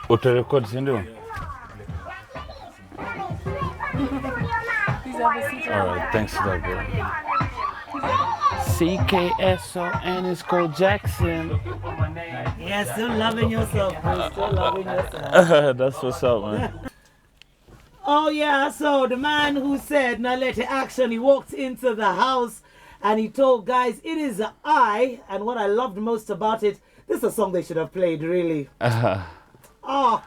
Uta-record, si ndio? Alright, thanks for that, bro. CKSON is called Jackson. Yeah, still loving yourself, bro. Still loving yourself. That's what's up, man. Oh, yeah, so the man who said, now let it action, he walked into the house and he told guys, it is I. And what I loved most about it, this is a song they should have played, really. Oh.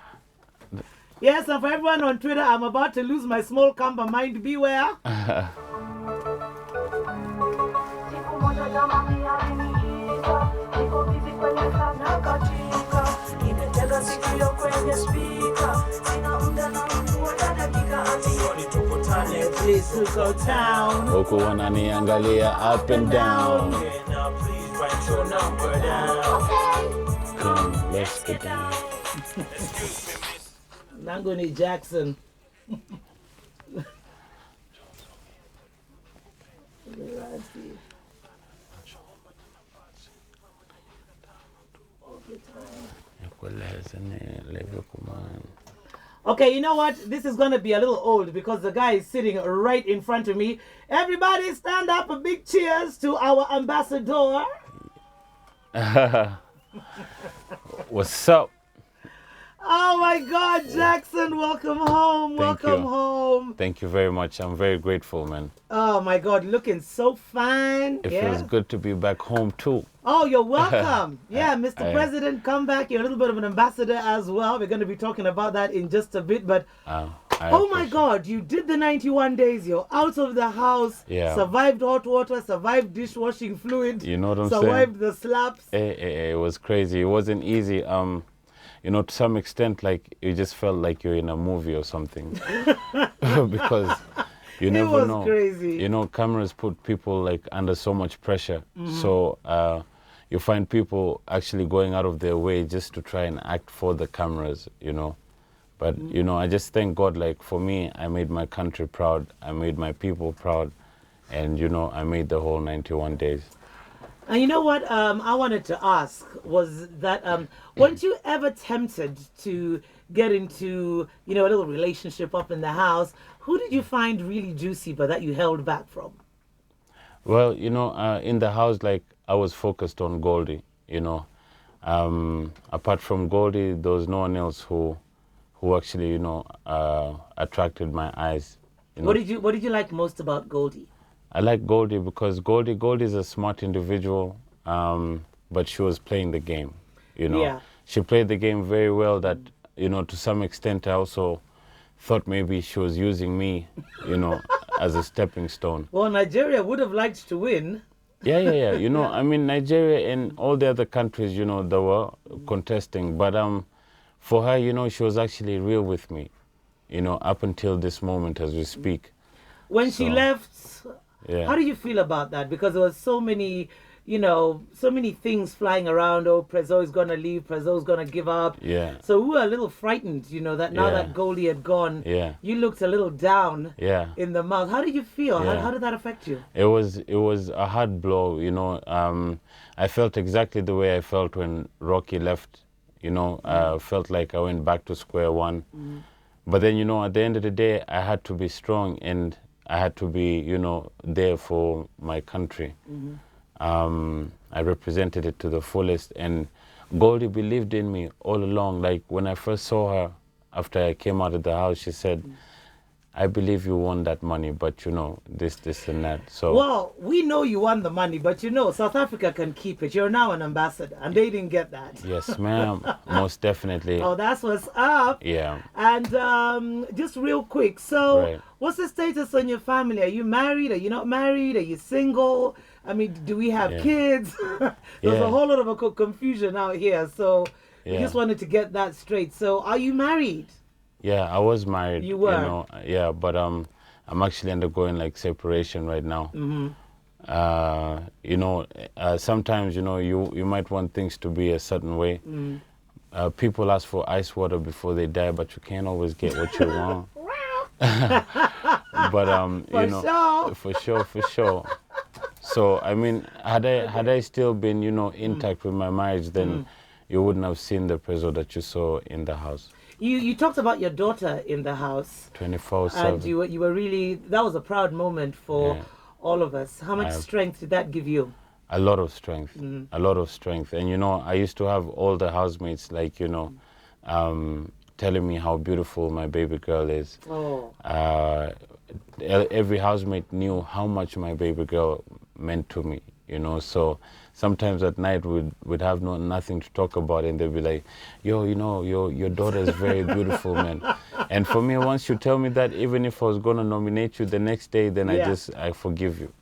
Yes, and for everyone on Twitter, I'm about to lose my small camper mind. Beware. Please to go town. Huku wananiangalia up and down. Now please write your number down. Come, let's get down. Nangoni Jackson. Okay, you know what? This is going to be a little old because the guy is sitting right in front of me. Everybody stand up, a big cheers to our ambassador. What's up? Oh my God, Jackson, welcome home, welcome home. Thank you very much. I'm very grateful, man. Oh my God, looking so fine. It feels good to be back home too. Oh, you're welcome. Yeah, Mr. President, come back. You're a little bit of an ambassador as well. We're going to be talking about that in just a bit. But oh my God, you did the 91 days. You're out of the house. Yeah. Survived hot water, survived dishwashing fluid. You know what I'm saying? Survived the slaps. It was crazy. It wasn't easy. You know, to some extent, like, you just felt like you're in a movie or something. Because you never know. It was crazy. You know, cameras put people, like, under so much pressure. So you find people actually going out of their way just to try and act for the cameras, you know. But, you know, I just thank God, like, for me, I made my country proud. I made my people proud. And, you know, I made the whole 91 days. And you know what I wanted to ask was that weren't you ever tempted to get into, you know, a little relationship up in the house? Who did you find really juicy but that you held back from? Well, you know, in the house, like, I was focused on Goldie, you know. Apart from Goldie, there was no one else who actually, you know, attracted my eyes. You know? What did you like most about Goldie? I like Goldie because Goldie is a smart individual, but she was playing the game, you know. Yeah. She played the game very well that, you know, to some extent I also thought maybe she was using me, you know, as a stepping stone. Well, Nigeria would have liked to win. Yeah. You know, I mean, Nigeria and all the other countries, you know, they were contesting. But for her, you know, she was actually real with me, you know, up until this moment as we speak. When she left... Yeah. How do you feel about that? Because there was so many, you know, so many things flying around. Oh, Prezzo is going to leave. Prezzo is going to give up. Yeah. So we were a little frightened, you know, that now that Goldie had gone, you looked a little down in the mouth. How did you feel? Yeah. How did that affect you? It was a hard blow, you know. I felt exactly the way I felt when Rocky left, you know. Felt like I went back to square one. But then, you know, at the end of the day, I had to be strong and I had to be, you know, there for my country. I represented it to the fullest. And Goldie believed in me all along. Like, when I first saw her, after I came out of the house, she said, I believe you won that money, but, you know, this and that. So. Well, we know you won the money, but, you know, South Africa can keep it. You're now an ambassador, and they didn't get that. Yes, ma'am. Most definitely. Oh, that's what's up. Yeah. And just real quick, so what's the status on your family? Are you married? Are you not married? Are you single? I mean, do we have kids? There's a whole lot of confusion out here, so we just wanted to get that straight. So are you married? Yeah, I was married. You were? You know, but I'm actually undergoing, like, separation right now. You know, sometimes, you know, you might want things to be a certain way. People ask for ice water before they die, but you can't always get what you want. But you know, for sure. So I mean, had I still been, you know, intact with my marriage, then you wouldn't have seen the Prezzo that you saw in the house. You talked about your daughter in the house. 24/7. And you were really, that was a proud moment for all of us. How much strength did that give you? A lot of strength. A lot of strength. And, you know, I used to have all the housemates, like, you know, telling me how beautiful my baby girl is. Oh. Every housemate knew how much my baby girl meant to me, you know. So sometimes at night we'd have nothing to talk about, and they'd be like, yo, you know, your daughter is very beautiful, man. And for me, once you tell me that, even if I was going to nominate you the next day, then I forgive you.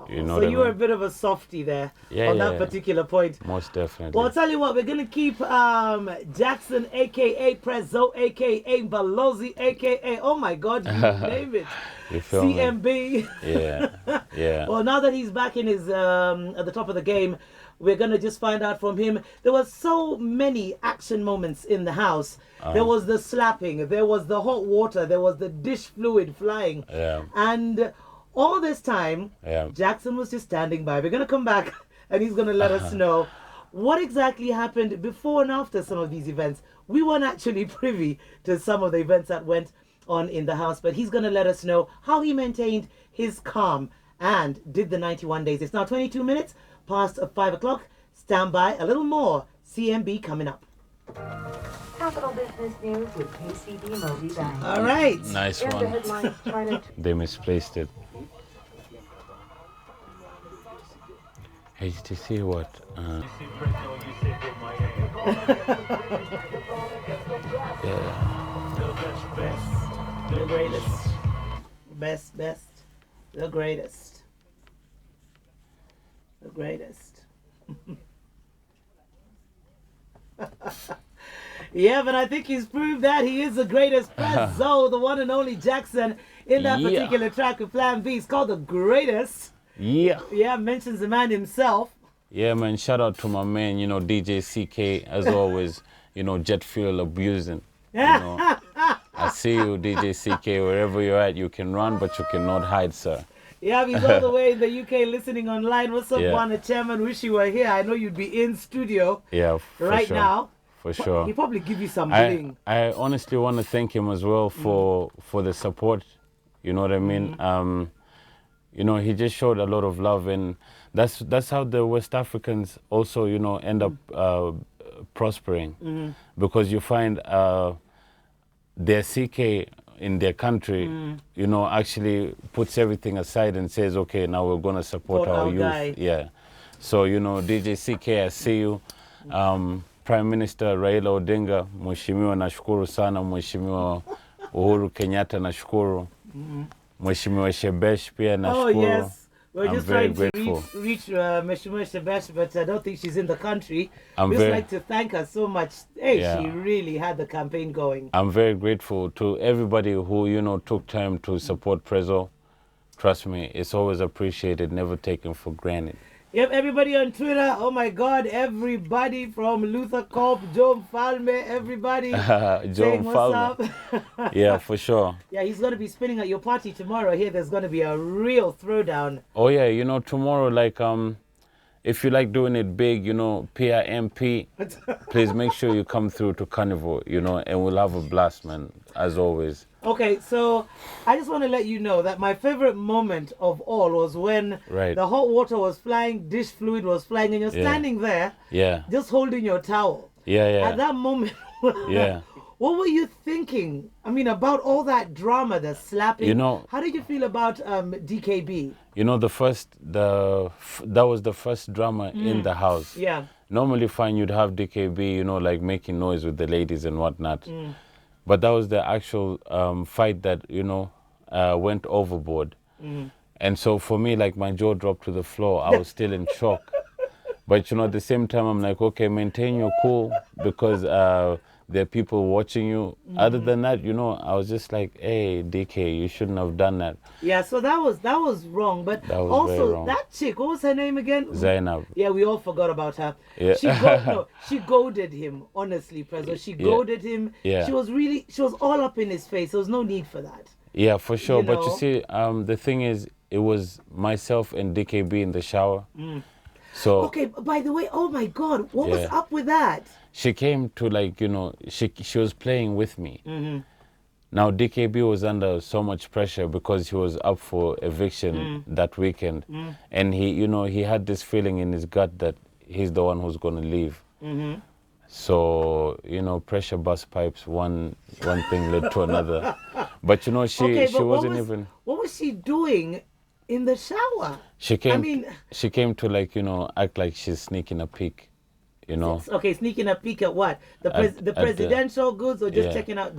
You know, so you were a bit of a softie there on that particular point. Most definitely. Well, I'll tell you what, we're going to keep Jackson, a.k.a. Prezzo, a.k.a. Balozi, a.k.a. oh my God, you name it. You feel CMB. Me? Yeah. Well, now that he's back in his at the top of the game, we're going to just find out from him. There was so many action moments in the house. There was the slapping, there was the hot water, there was the dish fluid flying. Yeah. And all this time, Jackson was just standing by. We're going to come back and he's going to let us know what exactly happened before and after some of these events. We weren't actually privy to some of the events that went on in the house, but he's going to let us know how he maintained his calm and did the 91 days. It's now 22 minutes past 5 o'clock. Stand by, a little more CMB coming up. Capital Business News with KCB Mobi Bank. All right. Nice one. They misplaced it. Hey, did you see what? The greatest. Best. The greatest. The greatest. Yeah, but I think he's proved that he is the greatest. Prezzo, the one and only Jackson in that particular track with Plan B. It's called The Greatest. Yeah, mentions the man himself. Yeah, man, shout out to my man, you know, DJ CK, as always, you know, jet fuel abusing. You know, I see you, DJ CK, wherever you're at, you can run, but you cannot hide, sir. Yeah, he's all the way in the UK listening online. What's up, Juana Chairman? Wish you were here. I know you'd be in studio right now. For sure. He'll probably give you some bling. I honestly want to thank him as well for the support. You know what I mean? You know, he just showed a lot of love, and that's how the West Africans also, you know, end up prospering, because you find their CK in their country, you know, actually puts everything aside and says, okay, now we're going to support our youth. Guy. Yeah. So, you know, DJ CK, I see you. Prime Minister Raila Odinga, Mheshimiwa nashukuru sana, Mheshimiwa Uhuru Kenyatta nashukuru. Mheshimiwa Shebesh pia nashukuru. Oh, yes. We're just trying to grateful. reach Mheshimiwa Shebesh, but I don't think she's in the country. I'm We'd just like to thank her so much. Hey, she really had the campaign going. I'm very grateful to everybody who, you know, took time to support Prezzo. Trust me, it's always appreciated, never taken for granted. Yep, everybody on Twitter, oh my God, everybody from Luther Corp, Joe Falme, everybody saying what's up. Yeah, for sure. Yeah, he's going to be spinning at your party tomorrow. Here, there's going to be a real throwdown. Oh yeah, you know, tomorrow, like, if you like doing it big, you know, PIMP, please make sure you come through to Carnival, you know, and we'll have a blast, man, as always. Okay, so I just want to let you know that my favorite moment of all was when the hot water was flying, dish fluid was flying, and you're standing there just holding your towel. At that moment, what were you thinking? I mean, about all that drama, the slapping. You know, how did you feel about DKB? You know, that was the first drama in the house. Yeah. Normally, fine, you'd have DKB, you know, like making noise with the ladies and whatnot. But that was the actual fight that, you know, went overboard. And so for me, like, my jaw dropped to the floor. I was still in shock. But, you know, at the same time, I'm like, okay, maintain your cool, because there are people watching you. Other than that, you know, I was just like, hey, DK, you shouldn't have done that. Yeah, so that was wrong. But that was also, wrong. that chick, what was her name again? Zainab. Yeah, we all forgot about her. Yeah. She goaded him, honestly, Prezzo. She goaded him. Yeah. She was all up in his face. There was no need for that. Yeah, for sure. You know? But you see, the thing is, it was myself and DKB in the shower. So Okay, by the way, oh my God, what was Yeah. up with that? she came to she was playing with me. Now DKB was under so much pressure because he was up for eviction that weekend, and he had this feeling in his gut that he's the one who's going to leave. So pressure bust pipes. One thing led to another, but she Okay, she but wasn't even. what was she doing in the shower? She came. mean- she came to act like she's sneaking a peek. Okay, sneaking a peek at what? The At the- presidential goods, or just yeah. checking out?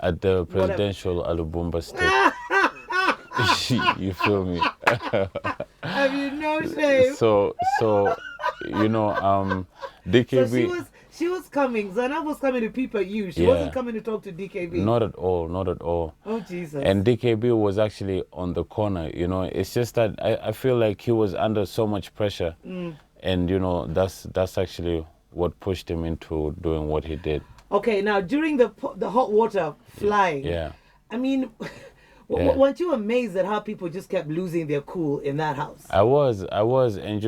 At the presidential Alubumba state. You feel me? Have you no shame? So DKB. So she was coming. Zainab was coming to peep at you. She Yeah. wasn't coming to talk to DKB. Not at all, not at all. Oh Jesus. And DKB was actually on the corner. It's just that I feel like he was under so much pressure, and that's actually what pushed him into doing what he did. Okay, now during the hot water flying. Yeah. I mean, Yeah. weren't you amazed at how people just kept losing their cool in that house? I was, and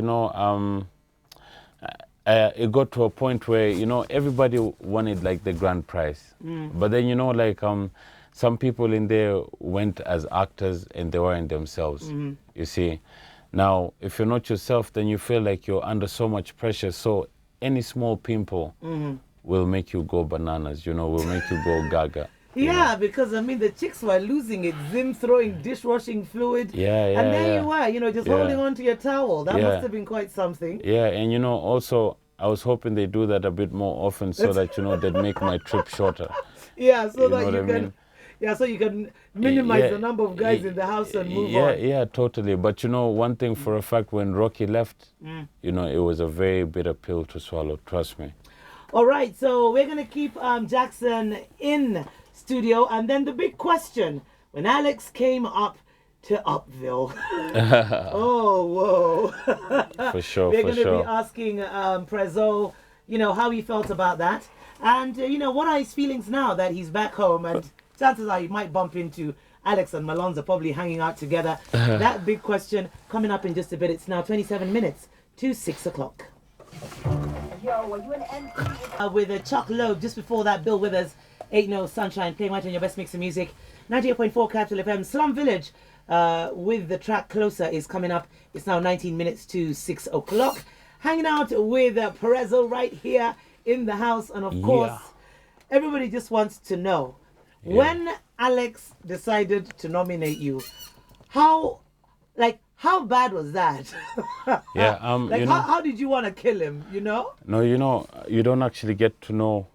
it got to a point where everybody wanted like the grand prize, but then some people in there went as actors and they weren't themselves. You see, now if you're not yourself, then you feel like you're under so much pressure. So any small pimple will make you go bananas. Will make you go gaga. Yeah, because I mean the chicks were losing it. Zim throwing dishwashing fluid. Yeah, And there yeah. you were, just Yeah. holding on to your towel. That Yeah. must have been quite something. Yeah, and also I was hoping they do that a bit more often so that they'd make my trip shorter. Yeah, so You that know what you I can. mean? Yeah, so you can minimize Yeah, the number of guys in the house and move yeah, on. Yeah, totally. But one thing for a fact, when Rocky left, it was a very bitter pill to swallow. Trust me. All right, so we're going to keep Jackson in studio. And then the big question, when Alex came up to Upville. Oh, whoa. For sure, We're for going to sure. be asking Prezzo, how he felt about that. And, what are his feelings now that he's back home? And chances are he might bump into Alex and Malonza probably hanging out together. That big question coming up in just a bit. It's now 27 minutes to 6 o'clock. Yo, are you an MC? With a Chuck Loeb just before that, Bill Withers, Ain't No Sunshine, playing right on your best mix of music. 98.4 Capital FM. Slum Village with the track Closer is coming up. It's now 19 minutes to 6 o'clock. Hanging out with Prezzo right here in the house. And of course, everybody just wants to know, when Alex decided to nominate you, how bad was that? Yeah, how did you want to kill him, No, you don't actually get to know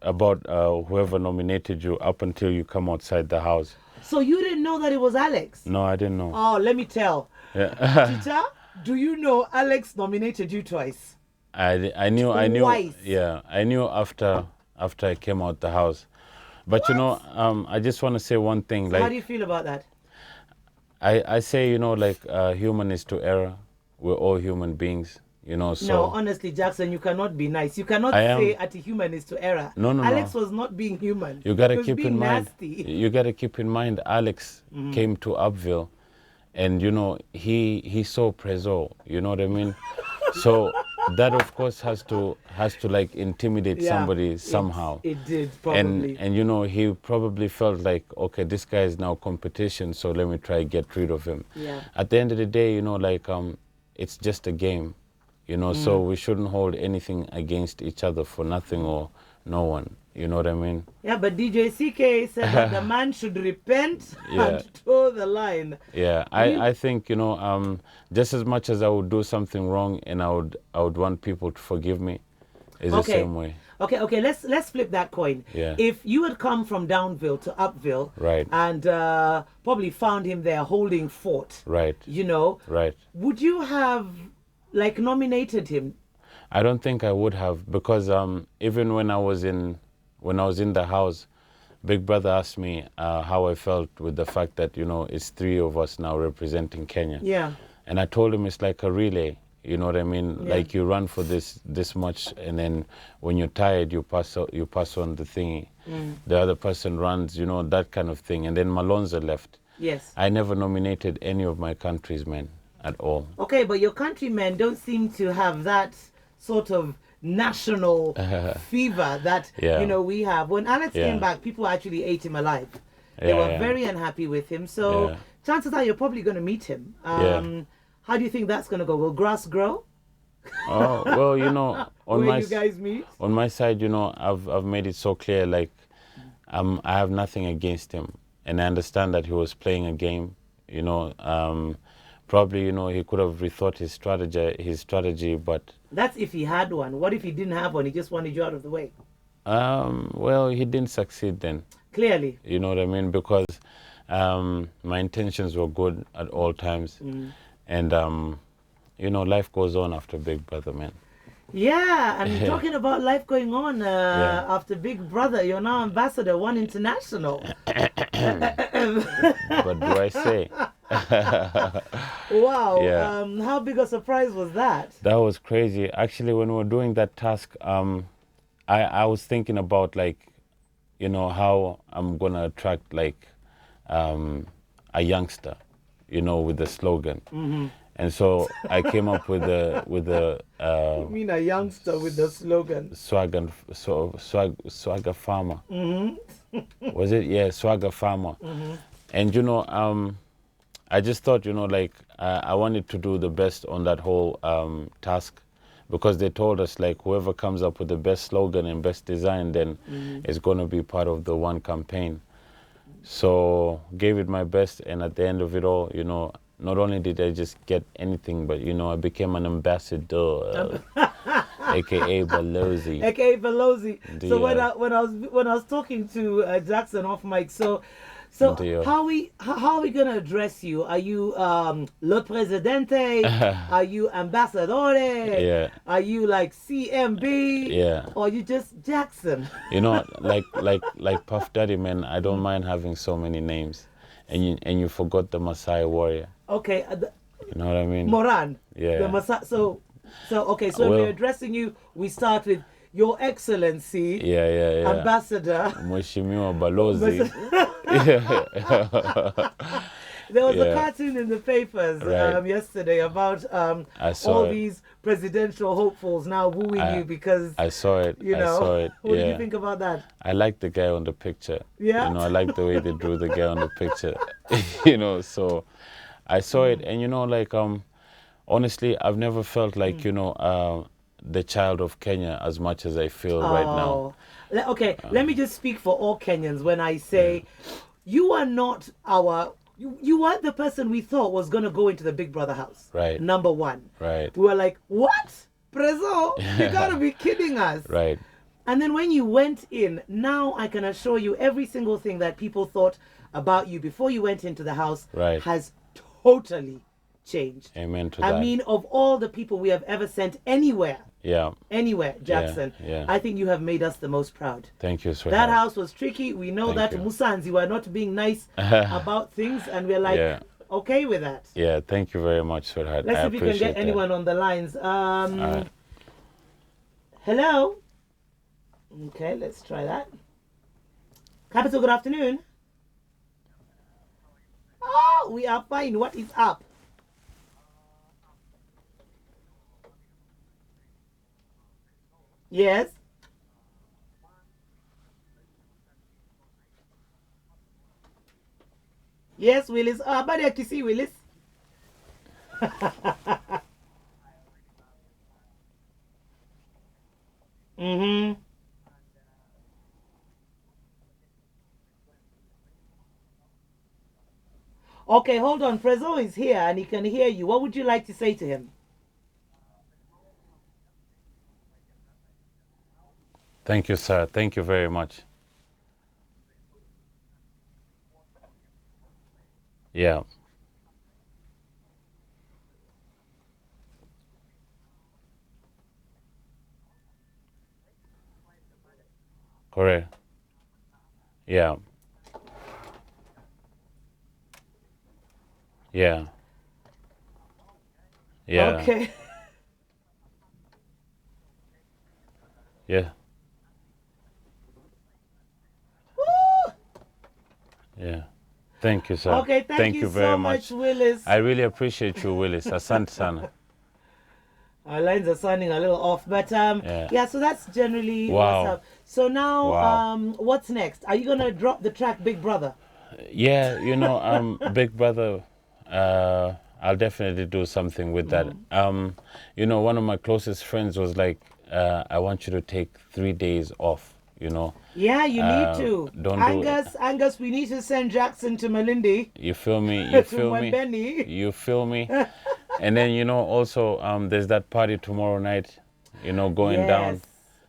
about whoever nominated you up until you come outside the house. So you didn't know that it was Alex? No, I didn't know. Oh, let me tell. Yeah. Teacher, do you know Alex nominated you twice? I knew. Twice. Yeah, I knew after I came out the house. But I just want to say one thing. So how do you feel about that? I say, human is to error. We're all human beings, so. No, honestly, Jackson, you cannot be nice. You cannot I am. say at a human is to error. No. Alex was not being human. You got He to was keep being in mind. nasty. You got to keep in mind, Alex came to Upville, and he saw Prezzo. You know what I mean? So that of course has to like intimidate somebody somehow. It did probably. And he probably felt like, okay, this guy is now competition, so let me try get rid of him. Yeah. At the end of the day, it's just a game, so we shouldn't hold anything against each other for nothing or no one. You know what I mean? Yeah, but DJ CK said that the man should repent Yeah. and toe the line. Yeah, I think just as much as I would do something wrong and I would want people to forgive me, is the same way. Okay. Let's flip that coin. Yeah. If you had come from Downville to Upville, Right. and probably found him there holding fort, Right. Right. would you have nominated him? I don't think I would have, because even when I was in the house, Big Brother asked me how I felt with the fact that it's three of us now representing Kenya. Yeah. And I told him it's like a relay. You know what I mean? Yeah. Like you run for this much, and then when you're tired, you pass on the thingy. The other person runs, that kind of thing. And then Malonza left. Yes. I never nominated any of my countries, man. at all. Okay, but your countrymen don't seem to have that sort of national fever that Yeah. we have. When Alex came Yeah. back, people actually ate him alive. They Yeah, were yeah. very unhappy with him. So Yeah. chances are you're probably going to meet him. Yeah. How do you think that's going to go? Will grass grow? Oh well, on Where my you guys meet? on my side, I've made it so clear, like, I have nothing against him, and I understand that he was playing a game. Probably he could have rethought his strategy, but That's if he had one. What if he didn't have one? He just wanted you out of the way. well, he didn't succeed then. Clearly. You know what I mean? Because my intentions were good at all times, and life goes on after Big Brother, man. Yeah, and talking about life going on Yeah. after Big Brother, you're now ambassador, One International. But do I say? Wow. Yeah. How big a surprise was that? That was crazy. Actually, when we were doing that task, I was thinking about, like, how I'm gonna attract, like, a youngster, with the slogan. And so I came up with the You mean a youngster with the slogan? swagger farmer. Was it? Yeah, swagger farmer. And I just thought, like, I wanted to do the best on that whole task, because they told us, like, whoever comes up with the best slogan and best design then is going to be part of the one campaign. So gave it my best, and at the end of it all, not only did I just get anything, but I became an ambassador, aka Balozi. AKA Pelosi. So Yeah. when I was talking to Jackson off mic, so Deal. how are we gonna address you? Are you Le Presidente? Are you Ambassadore? Yeah. Are you like CMB? Yeah. Or you just Jackson? Like Puff Daddy, man. I don't mind having so many names, and you forgot the Maasai warrior. Okay, You know what I mean? Moran. Yeah. The so okay. So when Well- we're addressing you, we start with Your Excellency, Yeah. Ambassador. Mheshimiwa Balozi. There was a Yeah. cartoon in the papers Right. yesterday about I saw all it. these presidential hopefuls now wooing you because I saw it. you know. I saw it. What Yeah. did you think about that? I like the guy on the picture. Yeah? I like the way they drew the guy on the picture. So I saw it, and like, honestly, I've never felt like, the child of Kenya as much as I feel right now. Okay, let me just speak for all Kenyans when I say you are not you weren't the person we thought was going to go into the Big Brother house. Right. Number one. Right. We were like, what? Prezzo? You gotta be kidding us. Right. And then when you went in, now I can assure you every single thing that people thought about you before you went into the house Right. has totally changed. Amen to I that. mean, of all the people we have ever sent anywhere, Yeah. Jackson, yeah. I think you have made us the most proud. Thank you, sweetheart. That house was tricky. We know Thank that you. Musanzi were not being nice about things, and we're like, Yeah. okay with that. Yeah. Thank you very much, sweetheart. Let's I see if we can appreciate get that. anyone on the lines. right. Hello. Okay, let's try that. Capital, good afternoon. Oh, we are fine. What is up? Yes. Yes, Willis. But I can see Willis. Mm-hmm. Okay, hold on. Prezzo is here and he can hear you. What would you like to say to him? Thank you, sir. Thank you very much. Yeah. Correct. Yeah. Yeah. Yeah. Okay. Yeah. Woo! Yeah. Thank you, sir. Okay, thank you very so much, much. Willis. I really appreciate you, Willis. Asante sana. Our lines are sounding a little off, but yeah. So that's generally Wow. what's up. So now, Wow. what's next? Are you gonna drop the track Big Brother? Yeah, you know, Big Brother, I'll definitely do something with that. You know, one of my closest friends was like, I want you to take 3 days off, you know. Yeah, you need to. Don't Angus, we need to send Jackson to Malindi. You feel me? You to feel me? Mwembeni. You feel me? And then, you know, also, there's that party tomorrow night, you know, going down.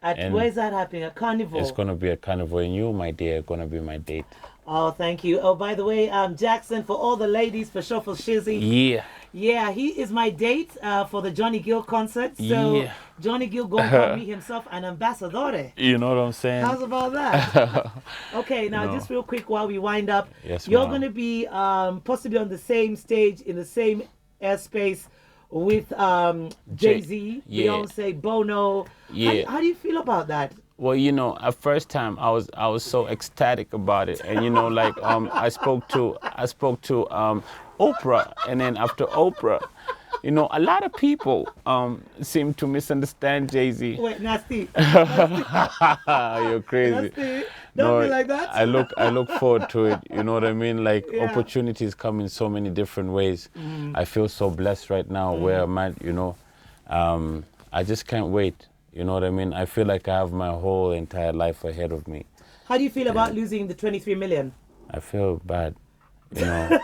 At where's that happening? A carnival? It's going to be a carnival, and you, my dear, are going to be my date. Oh, thank you. Oh, by the way, Jackson, for all the ladies, for sure, for Shizzy. Yeah. Yeah, he is my date for the Johnny Gill concert. So Johnny Gill going to call me himself an ambassador. You know what I'm saying? How's about that? Okay, now just real quick while we wind up. Yes, you're going to be possibly on the same stage in the same airspace with Jay-Z, Beyonce, Bono. Yeah. How do you feel about that? Well, you know, at first time I was so ecstatic about it, and you know, like I spoke to Oprah, and then after Oprah, you know, a lot of people seem to misunderstand Jay-Z. Wait, nasty. You're crazy. Nasty. Don't be like that. I look forward to it. You know what I mean? Like opportunities come in so many different ways. I feel so blessed right now where I'm at. You know, I just can't wait. You know what I mean? I feel like I have my whole entire life ahead of me. How do you feel about losing the 23 million? I feel bad. You know.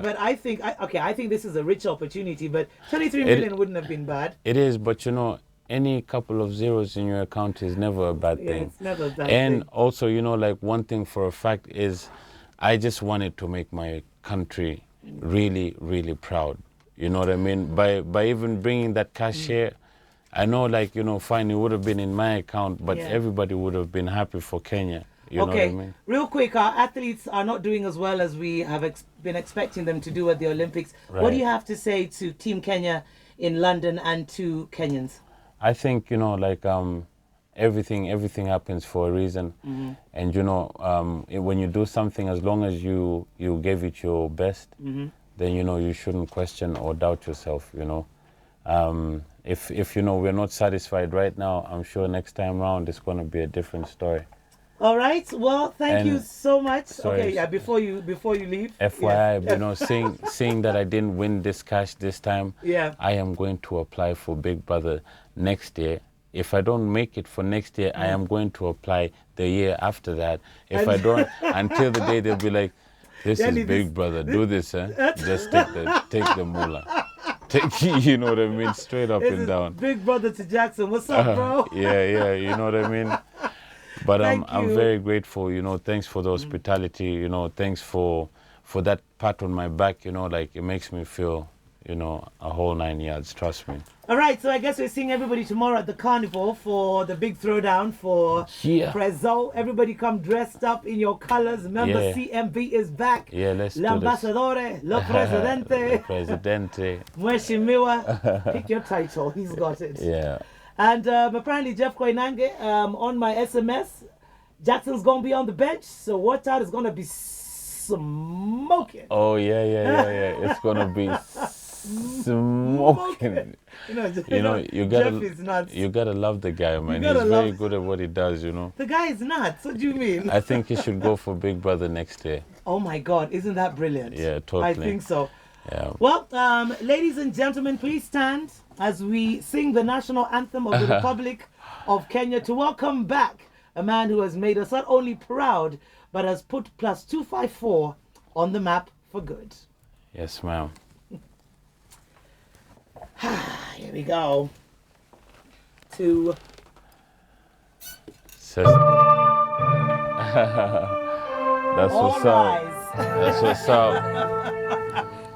But I think this is a rich opportunity. But 23 million wouldn't have been bad. It is, but you know, any couple of zeros in your account is never a bad thing. It's never a bad and thing. Also, you know, like one thing for a fact is, I just wanted to make my country really, really proud. You know what I mean? By even bringing that cash here, I know, like, you know, fine, it would have been in my account, but everybody would have been happy for Kenya. You know what I mean? Real quick, our athletes are not doing as well as we have been expecting them to do at the Olympics. Right. What do you have to say to Team Kenya in London and to Kenyans? I think, you know, like everything happens for a reason. And, you know, when you do something, as long as you gave it your best, then, you know, you shouldn't question or doubt yourself, you know. If you know, we're not satisfied right now, I'm sure next time round it's going to be a different story. All right. Well, thank you so much. Sorry. Okay, yeah, before you leave. FYI, you know, seeing that I didn't win this cash this time, I am going to apply for Big Brother next year. If I don't make it for next year, I am going to apply the year after that. If I don't, until the day they'll be like, this is Big Brother, do this, huh? Just take the moolah. You know what I mean? Straight up and down. Big Brother to Jackson. What's up, bro? Yeah, you know what I mean? But I'm very grateful, you know, thanks for the hospitality, you know, thanks for that pat on my back, you know, like it makes me feel, you know, a whole 9 yards, trust me. All right, so I guess we're seeing everybody tomorrow at the carnival for the big throwdown for Prezzo. Everybody come dressed up in your colors. Remember, CMV is back. Yeah, let's do L'ambassadore, lo presidente. Lo presidente. Mweshimiwa. Pick your title, he's got it. Yeah. And apparently Jeff Koinange, on my SMS, Jackson's going to be on the bench, so watch out, it's going to be smoking. Oh, yeah. It's going to be smoking. You gotta love the guy, man. He's very good at what he does, you know. The guy is nuts. What do you mean? I think he should go for Big Brother next year. Oh my God, isn't that brilliant? Yeah, totally. I think so. Yeah. Well, ladies and gentlemen, please stand as we sing the national anthem of the Republic of Kenya to welcome back a man who has made us not only proud, but has put plus 254 on the map for good. Yes, ma'am. Here we go. To Cess. That's what's up. That's what's up.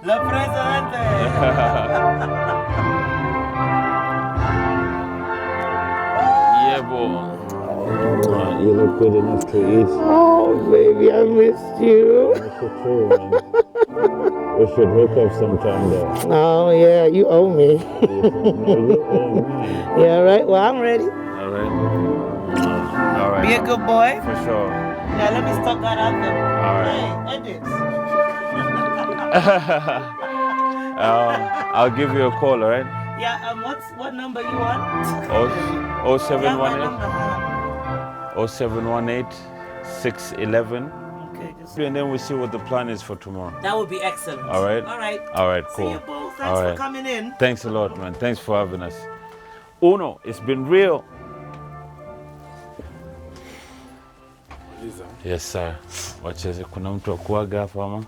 Le Presidente. Yeah, boy. You look good enough to eat. Oh, baby, I missed you. I miss you too, man. We should hook up sometime though. Oh, yeah, you owe me. No, you owe me. Yeah, right. Well, I'm ready. All right. Be a good boy. For sure. Yeah, let me stop that anthem. All right. Hey, edit. I'll give you a call, all right? Yeah, what number you want? Oh, Yeah, my 0718 number. 0718 611. Okay, just And then we see what the plan is for tomorrow. that would be excellent. All right? All right. All right, See cool. you both. Thanks All for right. coming in. Thanks a lot, man. Thanks for having us. Uno, it's been real. Yes, sir. Wacheze kuna mtu akuaga hapa ama?